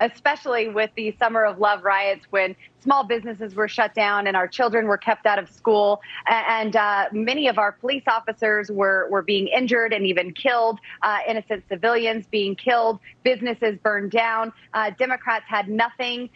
especially with the Summer of Love riots when small businesses were shut down and our children were kept out of school. And many of our police officers were being injured and even killed, innocent civilians being killed, businesses burned down. Democrats had nothing,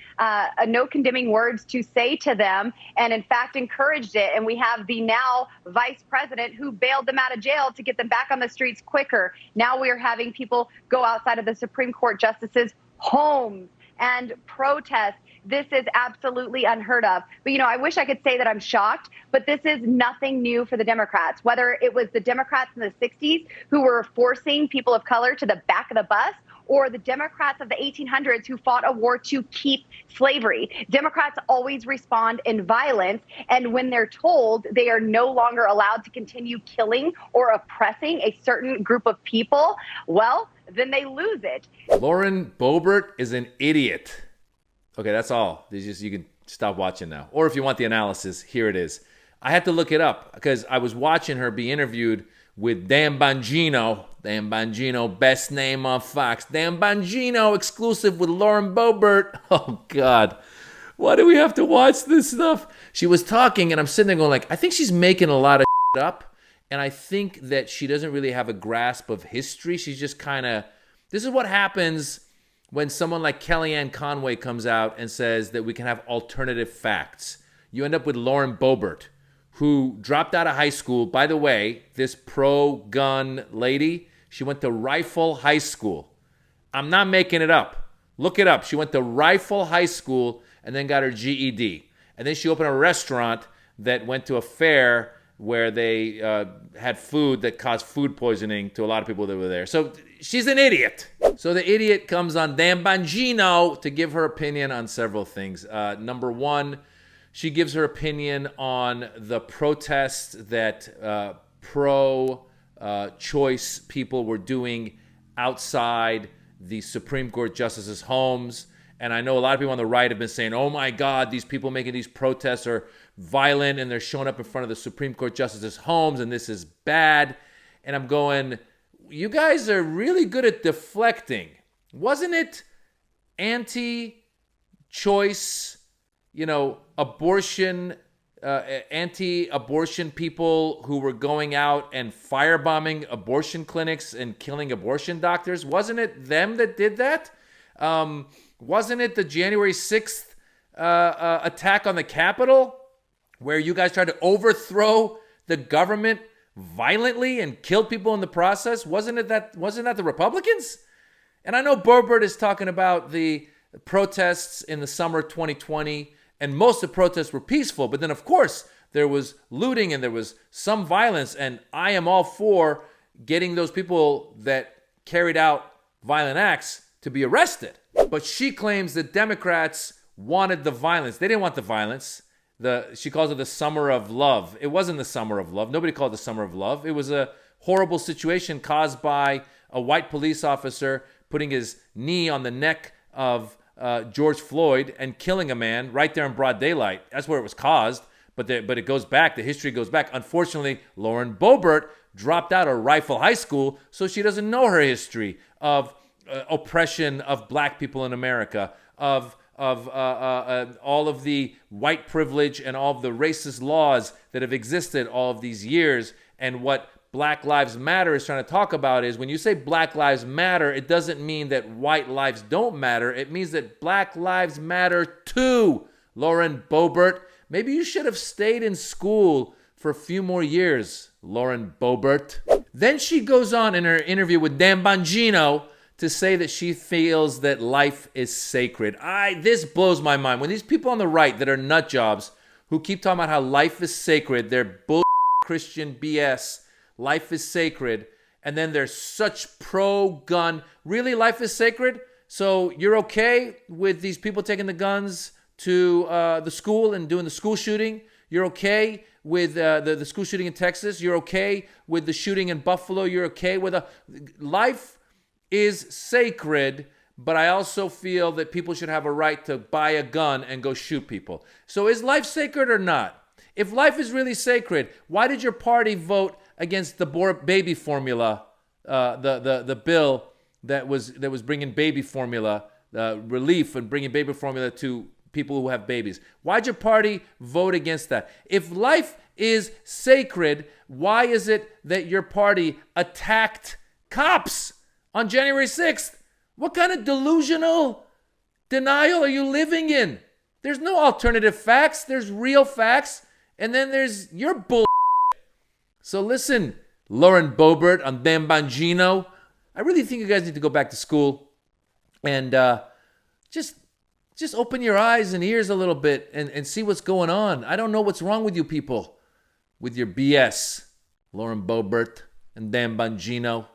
no condemning words to say to them, and in fact encouraged it. And we have the now vice president who bailed them out of jail to get them back on the streets quicker. Now we are having people go outside of the Supreme Court justices' homes and protest. This is absolutely unheard of. But, I wish I could say that I'm shocked, but this is nothing new for the Democrats. Whether it was the Democrats in the 60s who were forcing people of color to the back of the bus, or the Democrats of the 1800s who fought a war to keep slavery. Democrats always respond in violence, and when they're told they are no longer allowed to continue killing or oppressing a certain group of people, well, then they lose it. Lauren Boebert is an idiot. Okay, that's all. You can stop watching now. Or if you want the analysis, here it is. I had to look it up because I was watching her be interviewed with Dan Bongino. Dan Bongino, best name on Fox. Dan Bongino, exclusive with Lauren Boebert. Oh, God. Why do we have to watch this stuff? She was talking, and I'm sitting there going I think she's making a lot of up. And I think that she doesn't really have a grasp of history. She's just this is what happens when someone like Kellyanne Conway comes out and says that we can have alternative facts. You end up with Lauren Boebert, who dropped out of high school. By the way, this pro-gun lady, she went to Rifle High School. I'm not making it up. Look it up. She went to Rifle High School and then got her GED. And then she opened a restaurant that went to a fair where they had food that caused food poisoning to a lot of people that were there. So she's an idiot. So the idiot comes on Dan Bongino to give her opinion on several things. Number one, she gives her opinion on the protests that pro-choice people were doing outside the Supreme Court justices' homes. And I know a lot of people on the right have been saying, oh my God, these people making these protests are violent and they're showing up in front of the Supreme Court justices' homes and this is bad. And I'm going, you guys are really good at deflecting. Wasn't it anti-choice, abortion, anti-abortion people who were going out and firebombing abortion clinics and killing abortion doctors? Wasn't it them that did that? Wasn't it the January 6th attack on the Capitol where you guys tried to overthrow the government violently and killed people in the process? Wasn't that the Republicans? And I know Boebert is talking about the protests in the summer of 2020, and most of the protests were peaceful, but then of course there was looting and there was some violence, and I am all for getting those people that carried out violent acts to be arrested. But she claims that Democrats wanted the violence. They didn't want the violence. She calls it the summer of love. It wasn't the summer of love. Nobody called it the summer of love. It was a horrible situation caused by a white police officer putting his knee on the neck of George Floyd and killing a man right there in broad daylight. That's where it was caused. But it goes back. The history goes back. Unfortunately, Lauren Boebert dropped out of Rifle High School, so she doesn't know her history of oppression of black people in America, of all of the white privilege and all of the racist laws that have existed all of these years. And what Black Lives Matter is trying to talk about is when you say Black Lives Matter, it doesn't mean that white lives don't matter. It means that Black Lives Matter too. Lauren Boebert, maybe you should have stayed in school for a few more years, Lauren Boebert. Then she goes on in her interview with Dan Bongino to say that she feels that life is sacred. This blows my mind. When these people on the right that are nut jobs who keep talking about how life is sacred, they're bull Christian BS, life is sacred, and then they're such pro-gun. Really, life is sacred? So you're okay with these people taking the guns to the school and doing the school shooting? You're okay with the school shooting in Texas? You're okay with the shooting in Buffalo? You're okay with life is sacred, but I also feel that people should have a right to buy a gun and go shoot people. So is life sacred or not? If life is really sacred, why did your party vote against the baby formula, the bill that was bringing baby formula relief and bringing baby formula to people who have babies. Why'd your party vote against that? If life is sacred, why is it that your party attacked cops on January 6th? What kind of delusional denial are you living in? There's no alternative facts. There's real facts. And then there's your bull. So listen, Lauren Boebert on Dan Bongino. I really think you guys need to go back to school and just open your eyes and ears a little bit and see what's going on. I don't know what's wrong with you people with your BS. Lauren Boebert and Dan Bongino.